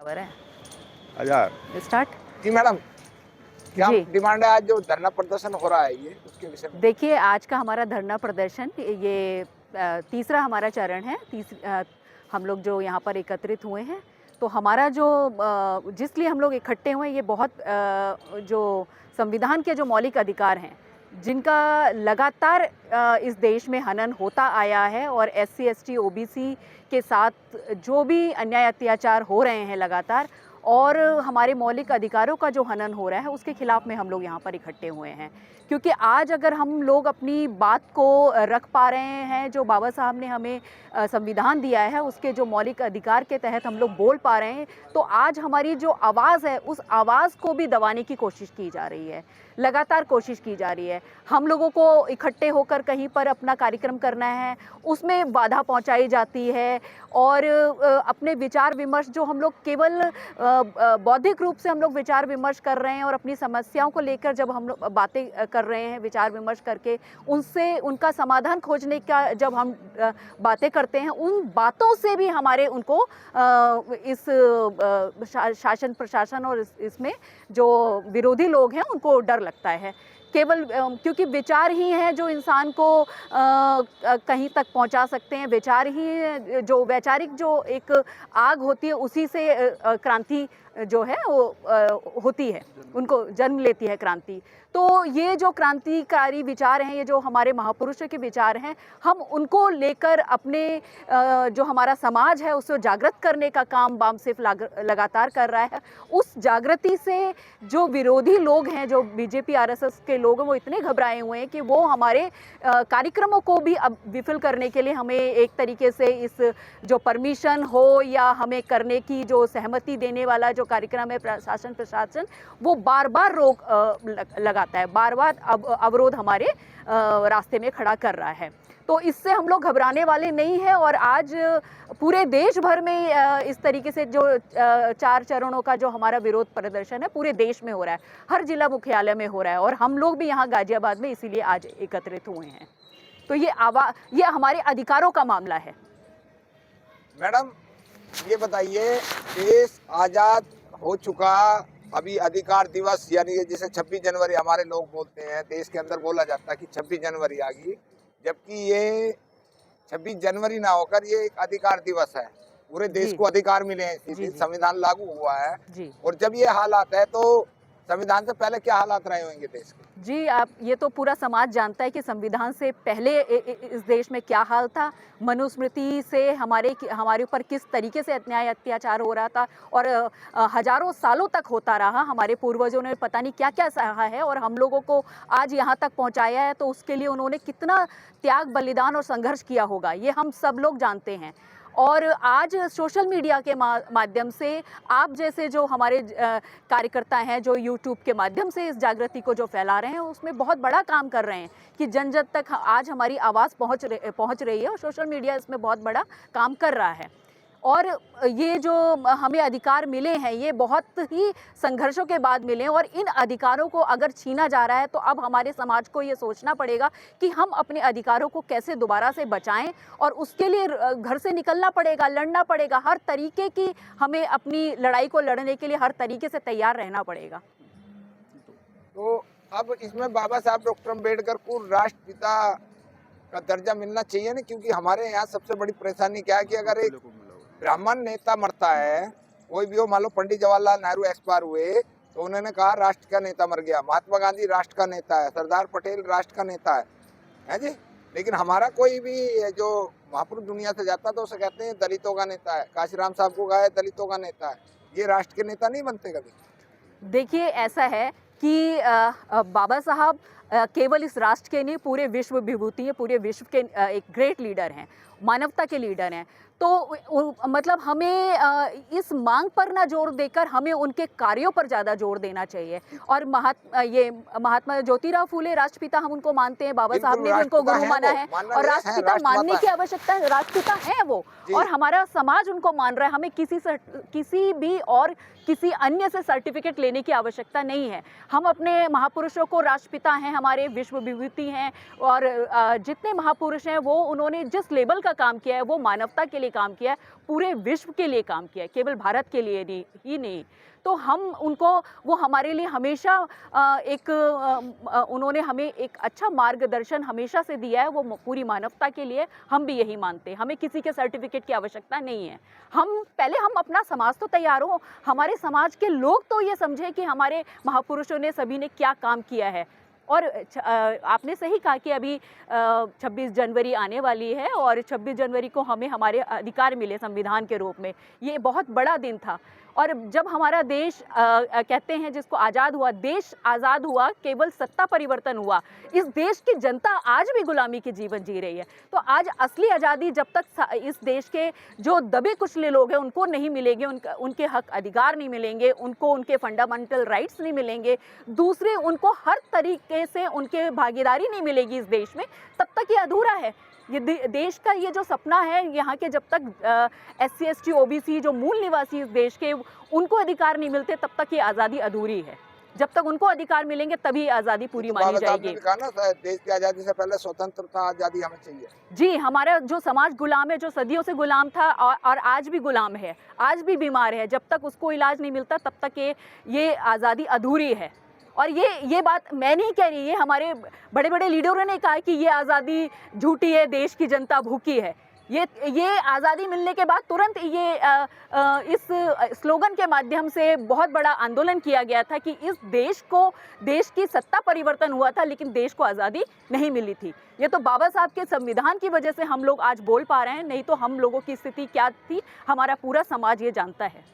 है। हजार स्टार्ट। जी मैडम, क्या जी डिमांड है आज जो धरना प्रदर्शन हो रहा है ये उसके विषय में? देखिए, आज का हमारा धरना प्रदर्शन ये तीसरा हमारा चरण है। हम लोग जो यहाँ पर एकत्रित हुए हैं, तो हमारा जो जिस लिए हम लोग इकट्ठे हुए हैं, ये बहुत जो संविधान के जो मौलिक अधिकार हैं, जिनका लगातार इस देश में हनन होता आया है, और SC ST OBC के साथ जो भी अन्याय अत्याचार हो रहे हैं लगातार, और हमारे मौलिक अधिकारों का जो हनन हो रहा है, उसके खिलाफ में हम लोग यहाँ पर इकट्ठे हुए हैं। क्योंकि आज अगर हम लोग अपनी बात को रख पा रहे हैं, जो बाबा साहब ने हमें संविधान दिया है, उसके जो मौलिक अधिकार के तहत हम लोग बोल पा रहे हैं, तो आज हमारी जो आवाज़ है, उस आवाज़ को भी दबाने की कोशिश की जा रही है, लगातार कोशिश की जा रही है। हम लोगों को इकट्ठे होकर कहीं पर अपना कार्यक्रम करना है, उसमें बाधा पहुंचाई जाती है, और अपने विचार विमर्श जो हम लोग केवल बौद्धिक रूप से हम लोग विचार विमर्श कर रहे हैं, और अपनी समस्याओं को लेकर जब हम लोग बातें कर रहे हैं, विचार विमर्श करके उनसे उनका समाधान खोजने का जब हम बातें करते हैं, उन बातों से भी हमारे उनको इस शासन प्रशासन और इसमें जो विरोधी लोग हैं उनको डर लगता है। केवल क्योंकि विचार ही हैं जो इंसान को कहीं तक पहुंचा सकते हैं। विचार ही जो वैचारिक जो एक आग होती है, उसी से क्रांति जो है वो होती है, उनको जन्म लेती है क्रांति। तो ये जो क्रांतिकारी विचार हैं, ये जो हमारे महापुरुषों के विचार हैं, हम उनको लेकर अपने जो हमारा समाज है उसको जागृत करने का काम वाम सिर्फ लगातार कर रहा है। उस जागृति से जो विरोधी लोग हैं, जो BJP RSS के लोग हैं, वो इतने घबराए हुए हैं कि वो हमारे कार्यक्रमों को भी अब विफल करने के लिए हमें एक तरीके से इस जो परमिशन हो या हमें करने की जो सहमति देने वाला जो कार्यक्रम है, प्रशासन वो बार बार रोक लगाता है, बार बार अवरोध हमारे रास्ते में खड़ा कर रहा है। तो इससे हम लोग घबराने वाले नहीं हैं, और आज पूरे देश भर में इस तरीके से जो 4 चरणों का जो हमारा विरोध प्रदर्शन है, पूरे देश में हो रहा है, हर जिला मुख्यालय में हो रहा है, और हम लोग भी यहाँ गाजियाबाद में इसीलिए आज एकत्रित हुए हैं। तो ये हमारे अधिकारों का मामला है। मैडम ये बताइए, देश आजाद हो चुका, अभी अधिकार दिवस यानी जैसे 26 जनवरी हमारे लोग बोलते हैं, देश के अंदर बोला जाता है कि 26 जनवरी आ गई, जबकि ये 26 जनवरी ना होकर ये एक अधिकार दिवस है। पूरे देश को अधिकार मिले हैं, संविधान लागू हुआ है जी। और जब ये हालात है तो संविधान से पहले क्या हालात रहे होंगे देश के? जी, आप ये तो पूरा समाज जानता है कि संविधान से पहले इस देश में क्या हाल था। मनुस्मृति से हमारे ऊपर किस तरीके से अन्याय अत्याचार हो रहा था, और हजारों सालों तक होता रहा। हमारे पूर्वजों ने पता नहीं क्या क्या सहा है, और हम लोगों को आज यहाँ तक पहुँचाया है, तो उसके लिए उन्होंने कितना त्याग, बलिदान और संघर्ष किया होगा, ये हम सब लोग जानते हैं। और आज सोशल मीडिया के माध्यम से आप जैसे जो हमारे कार्यकर्ता हैं, जो YouTube के माध्यम से इस जागृति को जो फैला रहे हैं, उसमें बहुत बड़ा काम कर रहे हैं कि जन जन तक आज हमारी आवाज़ पहुंच रही है, और सोशल मीडिया इसमें बहुत बड़ा काम कर रहा है। और ये जो हमें अधिकार मिले हैं, ये बहुत ही संघर्षों के बाद मिले हैं, और इन अधिकारों को अगर छीना जा रहा है, तो अब हमारे समाज को ये सोचना पड़ेगा कि हम अपने अधिकारों को कैसे दोबारा से बचाएं, और उसके लिए घर से निकलना पड़ेगा, लड़ना पड़ेगा। हर तरीके की हमें अपनी लड़ाई को लड़ने के लिए हर तरीके से तैयार रहना पड़ेगा। तो अब इसमें बाबा साहब डॉक्टर अम्बेडकर को राष्ट्रपिता का दर्जा मिलना चाहिए ना, क्योंकि हमारे यहाँ सबसे बड़ी परेशानी क्या है कि अगर एक ब्राह्मण नेता मरता है, कोई भी हो, मान लो पंडित जवाहरलाल नेहरू एक्सपायर हुए, तो उन्होंने कहा राष्ट्र का नेता मर गया। महात्मा गांधी राष्ट्र का नेता है, सरदार पटेल राष्ट्र का नेता है जी। लेकिन हमारा कोई भी जो महापुरुष दुनिया से जाता तो उसे कहते हैं दलितों का नेता है। काशीराम साहब को कहा है दलितों का नेता है। ये राष्ट्र के नेता नहीं बनते कभी? देखिए, ऐसा है कि बाबा साहब केवल इस राष्ट्र के नहीं, पूरे विश्व विभूति हैं, पूरे विश्व के एक ग्रेट लीडर हैं, मानवता के लीडर हैं। तो मतलब हमें इस मांग पर ना जोर देकर हमें उनके कार्यों पर ज़्यादा जोर देना चाहिए। और महात्मा ज्योतिराव फूले राष्ट्रपिता हम उनको मानते हैं, बाबा साहब ने भी उनको गुरु माना है, और राष्ट्रपिता मानने की आवश्यकता है, राष्ट्रपिता हैं वो, और हमारा समाज उनको मान रहा है। हमें किसी भी और किसी अन्य से सर्टिफिकेट लेने की आवश्यकता नहीं है। हम अपने महापुरुषों को राष्ट्रपिता हैं, हमारे विश्व विभूति हैं, और जितने महापुरुष हैं वो उन्होंने जिस लेवल का काम किया है वो मानवता के लिए लिए काम किया है, पूरे विश्व के लिए काम किया है, केवल भारत के लिए नहीं। तो हम उनको, वो हमारे लिए हमेशा उन्होंने हमें एक अच्छा मार्गदर्शन हमेशा से दिया है, वो पूरी मानवता के लिए। हम भी यही मानते हैं, हमें किसी के सर्टिफिकेट की आवश्यकता नहीं है। हम अपना समाज तो तैयार हो, हमारे समाज के लोग तो ये समझे कि हमारे महापुरुषों ने सभी ने क्या काम किया है। और आपने सही कहा कि अभी 26 जनवरी आने वाली है और 26 जनवरी को हमें हमारे अधिकार मिले संविधान के रूप में। ये बहुत बड़ा दिन था। और जब हमारा देश कहते हैं जिसको आज़ाद हुआ, देश आज़ाद हुआ, केवल सत्ता परिवर्तन हुआ। इस देश की जनता आज भी गुलामी के जीवन जी रही है। तो आज असली आज़ादी जब तक इस देश के जो दबे कुचले लोग हैं उनको नहीं मिलेंगे, उनके हक अधिकार नहीं मिलेंगे, उनको उनके फंडामेंटल राइट्स नहीं मिलेंगे, दूसरे उनको हर तरीके से उनके भागीदारी नहीं मिलेगी इस देश में, तब तक ये अधूरा है। ये देश का ये जो सपना है, यहाँ के जब तक SC ST OBC जो मूल निवासी इस देश के, उनको अधिकार नहीं मिलते, तब तक ये आज़ादी अधूरी है। जब तक उनको अधिकार मिलेंगे तभी आज़ादी पूरी मानी जाएगी। कहा ना, देश की आज़ादी से पहले स्वतंत्रता, आज़ादी हमें चाहिए। जी, हमारा जो समाज गुलाम है, जो सदियों से गुलाम था और आज भी गुलाम है, आज भी बीमार है, जब तक उसको इलाज नहीं मिलता तब तक ये आज़ादी अधूरी है। और ये बात मैं नहीं कह रही, ये हमारे बड़े बड़े लीडरों ने कहा कि ये आज़ादी झूठी है, देश की जनता भूखी है। ये आज़ादी मिलने के बाद तुरंत इस स्लोगन के माध्यम से बहुत बड़ा आंदोलन किया गया था कि इस देश की सत्ता परिवर्तन हुआ था, लेकिन देश को आज़ादी नहीं मिली थी। ये तो बाबा साहब के संविधान की वजह से हम लोग आज बोल पा रहे हैं, नहीं तो हम लोगों की स्थिति क्या थी हमारा पूरा समाज ये जानता है।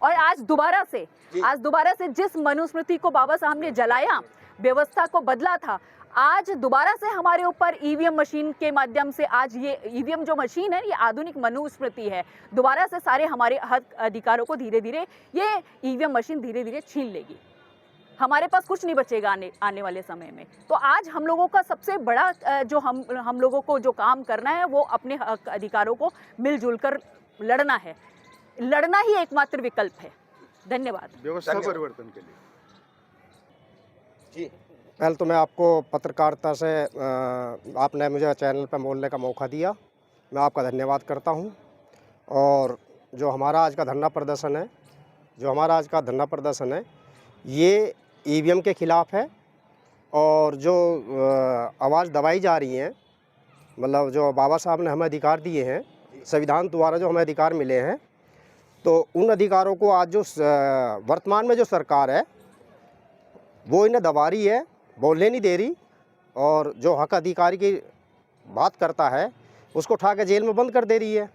और आज दोबारा से जिस मनुस्मृति को बाबा साहब ने जलाया, व्यवस्था को बदला था, आज दोबारा से हमारे ऊपर EVM मशीन के माध्यम से, आज ये EVM जो मशीन है, ये आधुनिक मनुस्मृति है, दोबारा से सारे हमारे हक अधिकारों को धीरे धीरे ये EVM मशीन धीरे धीरे छीन लेगी। हमारे पास कुछ नहीं बचेगा आने वाले समय में। तो आज हम लोगों का सबसे बड़ा जो हम लोगों को जो काम करना है, वो अपने हक अधिकारों को मिलजुल कर लड़ना है। लड़ना ही एकमात्र विकल्प है। धन्यवाद। व्यवस्था परिवर्तन के लिए जी, पहले तो मैं आपको पत्रकारिता से आपने मुझे चैनल पर बोलने का मौका दिया, मैं आपका धन्यवाद करता हूं। और जो हमारा आज का धरना प्रदर्शन है, ये EVM के ख़िलाफ़ है। और जो आवाज़ दबाई जा रही है, मतलब जो बाबा साहब ने हमें अधिकार दिए हैं, संविधान द्वारा जो हमें अधिकार मिले हैं, तो उन अधिकारों को आज जो वर्तमान में जो सरकार है वो इन्हें दबा रही है, बोलने नहीं दे रही। और जो हक अधिकारी की बात करता है उसको उठा के जेल में बंद कर दे रही है।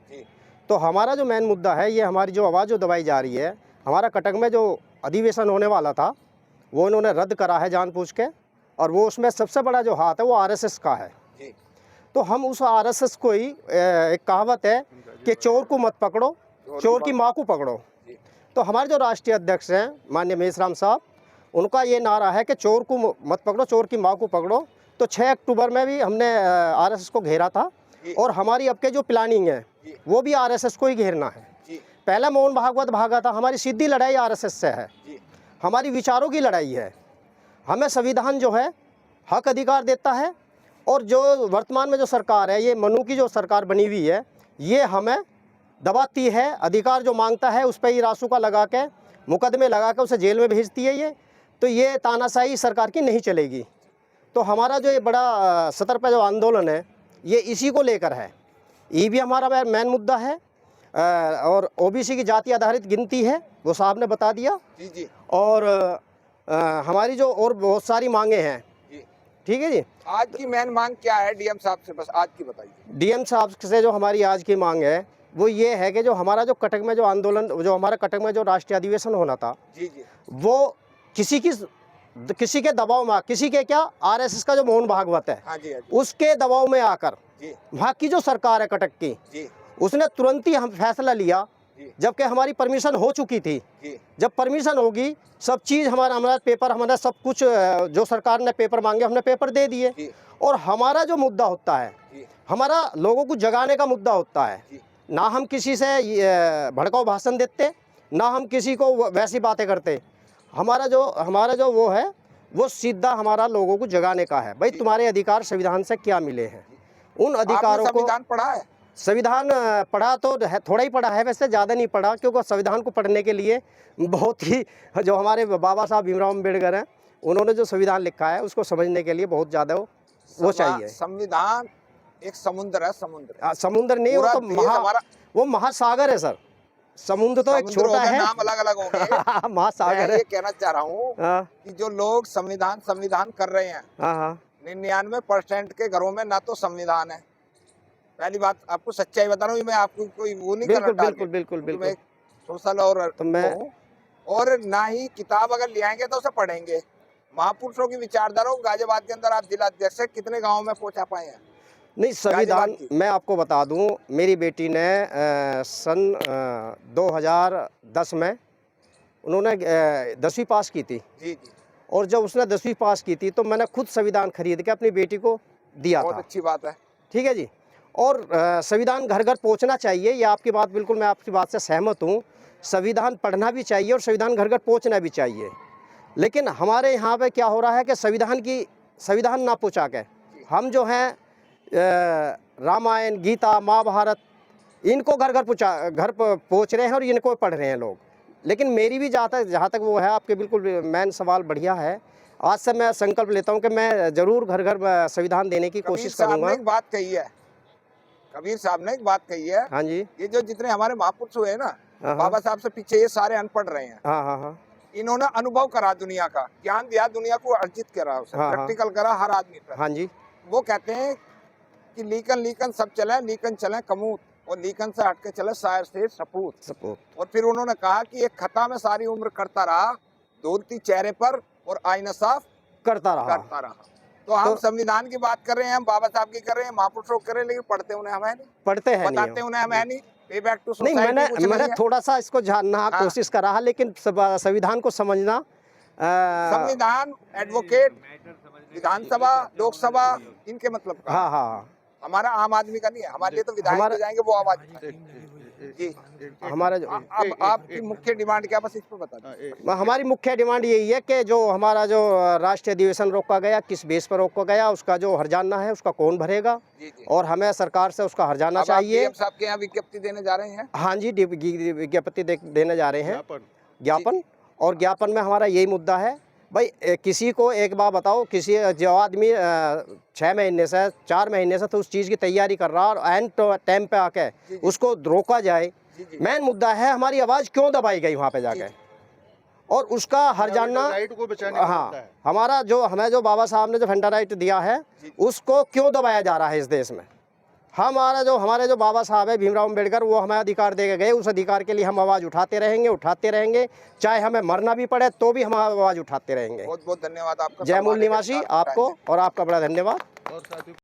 तो हमारा जो मेन मुद्दा है, ये हमारी जो आवाज़ जो दबाई जा रही है, हमारा कटक में जो अधिवेशन होने वाला था वो इन्होंने रद्द करा है जानबूझ के। और वो उसमें सबसे बड़ा जो हाथ है वो RSS का है। तो हम उस RSS को ही, एक कहावत है कि चोर को मत पकड़ो, चोर की माँ को पकड़ो। तो हमारे जो राष्ट्रीय अध्यक्ष हैं माननीय मेश्राम साहब, उनका ये नारा है कि चोर को मत पकड़ो, चोर की माँ को पकड़ो। तो 6 अक्टूबर में भी हमने RSS को घेरा था, और हमारी अब के जो प्लानिंग है वो भी RSS को ही घेरना है। पहला मोहन भागवत भागा था, हमारी सीधी लड़ाई RSS से है, हमारी विचारों की लड़ाई है। हमें संविधान जो है हक अधिकार देता है, और जो वर्तमान में जो सरकार है, ये मनु की जो सरकार बनी हुई है, ये हमें दबाती है। अधिकार जो मांगता है उस पर ही रासुका लगा के, मुकदमे लगा के उसे जेल में भेजती है। तो ये तानाशाही सरकार की नहीं चलेगी। तो हमारा जो ये बड़ा सतर पे जो आंदोलन है, ये इसी को लेकर है। EVM हमारा मेन मुद्दा है, और OBC की जाति आधारित गिनती है, वो साहब ने बता दिया। जी। और हमारी जो और बहुत सारी मांगे हैं। ठीक है जी। आज की मेन मांग क्या है DM साहब से, बस आज की बताइए। DM साहब से जो हमारी आज की मांग है वो ये है कि जो हमारा जो कटक में जो आंदोलन, जो हमारा कटक में जो राष्ट्रीय अधिवेशन होना था, वो किसी के दबाव में, किसी के क्या, RSS का जो मोहन भागवत है, उसके दबाव में आकर वहाँ की जो सरकार है कटक की, उसने तुरंत ही हम फैसला लिया, जबकि हमारी परमिशन हो चुकी थी। जब परमिशन होगी, सब चीज़ हमारा पेपर, हमारा सब कुछ, जो सरकार ने पेपर मांगे हमने पेपर दे दिए। और हमारा जो मुद्दा होता है, हमारा लोगों को जगाने का मुद्दा होता है। ना हम किसी से भड़काऊ भाषण देते, ना हम किसी को वैसी बातें करते। हमारा जो वो है, वो सीधा हमारा लोगों को जगाने का है। भाई तुम्हारे अधिकार संविधान से क्या मिले हैं, उन अधिकारों को। संविधान पढ़ा है? संविधान पढ़ा तो है, थोड़ा ही पढ़ा है, वैसे ज़्यादा नहीं पढ़ा, क्योंकि संविधान को पढ़ने के लिए बहुत ही, जो हमारे बाबा साहब भीमराव अम्बेडकर हैं, उन्होंने जो संविधान लिखा है उसको समझने के लिए बहुत ज़्यादा वो चाहिए। संविधान एक समुद्र है, समुद्र समुद्र नहीं, वो पूरा तो देश हमारा वो महासागर है सर। समुद्र तो एक समुद्र छोटा होगा, है, नाम अलग अलग होंगे। महासागर मैं है। ये कहना चाह रहा हूँ हाँ कि जो लोग संविधान कर रहे हैं, हाँ हाँ 99% के घरों में ना तो संविधान है। पहली बात आपको सच्चाई बता रहा हूँ, मैं आपको कोई वो नहीं कर बिल्कुल रहा, बिल्कुल बिल्कुल बिल्कुल। मैं सोशल और तो मैं और ना ही किताब अगर ले आएंगे तो उसे पढ़ेंगे। महापुरुषों की विचारधारा को गाजियाबाद के अंदर आप जिला अध्यक्ष कितने गाँव में पहुंचा पाए हैं? नहीं, संविधान मैं आपको बता दूं, मेरी बेटी ने सन 2010 में उन्होंने 10वीं पास की थी। जी जी, और जब उसने 10वीं पास की थी तो मैंने खुद संविधान खरीद के अपनी बेटी को दिया बहुत था। अच्छी बात है। ठीक है जी। और संविधान घर घर पहुंचना चाहिए, ये आपकी बात बिल्कुल, मैं आपकी बात से सहमत हूँ। संविधान पढ़ना भी चाहिए और संविधान घर घर पहुंचना भी चाहिए। लेकिन हमारे यहाँ पे क्या हो रहा है कि संविधान ना पहुँचा के हम जो हैं रामायण, गीता, महाभारत, इनको घर घर पहुँच रहे हैं और इनको पढ़ रहे हैं लोग। लेकिन मेरी भी जहाँ तक वो है, आपके बिल्कुल मेन सवाल बढ़िया है। आज से मैं संकल्प लेता हूँ कि मैं ज़रूर घर घर संविधान देने की कोशिश करूँगा। एक बात कही है, कबीर साहब ने एक बात कही है। हाँ जी। ये जो जितने हमारे महापुरुष हुए ना, बाबा साहब से पीछे ये सारे अनपढ़ रहे हैं। हाँ हाँ हाँ। इन्होंने अनुभव करा, दुनिया का ज्ञान दिया, दुनिया को अर्जित करा, उसे प्रैक्टिकल करा हर आदमी पर। हाँ जी। वो कहते हैं कि लीकन सब चले, लीकन चले कमूत, और लीकन से हटके चले शायर से सपूत। और फिर उन्होंने कहा कि एक खता में सारी उम्र करता रहा, धोती चेहरे पर और आईना साफ करता रहा। तो हम संविधान की बात कर रहे हैं, हम बाबा साहब की कर रहे हैं, महापुरुषों की कर रहे हैं, लेकिन पढ़ते उन्हें हमें नहीं, पढ़ते हैं बताते उन्हें हमें नहीं। पे बैक टू नहीं, मैंने थोड़ा सा इसको जानना कोशिश करा, लेकिन संविधान को समझना। संविधान, एडवोकेट, विधानसभा, लोकसभा, इनके मतलब का। हाँ हाँ, हमारा आम आदमी का नहीं है। हमारे लिए तो विधायक जाएंगे, वो आवाज जी। हमारा जो अब आपकी मुख्य डिमांड क्या, बस इस पर बता दीजिए। हमारी मुख्य डिमांड यही है कि जो हमारा जो राष्ट्रीय अधिवेशन रोका गया, किस बेस पर रोका गया, उसका जो हर्जाना है उसका कौन भरेगा। जी जी। और हमें सरकार से उसका हर्जाना चाहिए। आप साहब के यहाँ विज्ञप्ति देने जा रहे हैं? हाँ जी, विज्ञप्ति देने जा रहे हैं, ज्ञापन। और ज्ञापन में हमारा यही मुद्दा है भाई, किसी को एक बार बताओ, किसी जो आदमी 6 महीने से 4 महीने से तो उस चीज़ की तैयारी कर रहा और एंड टाइम पे आके उसको रोका जाए। मेन मुद्दा है हमारी आवाज़ क्यों दबाई गई वहाँ पे जाके, और उसका हर्जाना। हाँ, हमारा जो हमें जो बाबा साहब ने जो फंडा राइट दिया है उसको क्यों दबाया जा रहा है इस देश में। हमारे जो बाबा साहब है भीमराव अम्बेडकर, वो हमें अधिकार दे के गए, उस अधिकार के लिए हम आवाज़ उठाते रहेंगे, चाहे हमें मरना भी पड़े तो भी हम आवाज़ उठाते रहेंगे। बहुत बहुत धन्यवाद आपका। जय मूल निवासी, आपको और आपका बड़ा धन्यवाद।